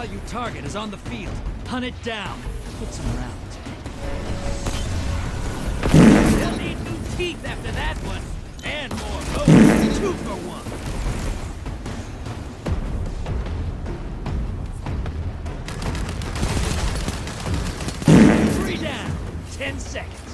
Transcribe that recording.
high-value target is on the field. Hunt it down. Put some rounds. They'll need new teeth after that one. And more. Oh, 2 for 1. 3 down. 10 seconds.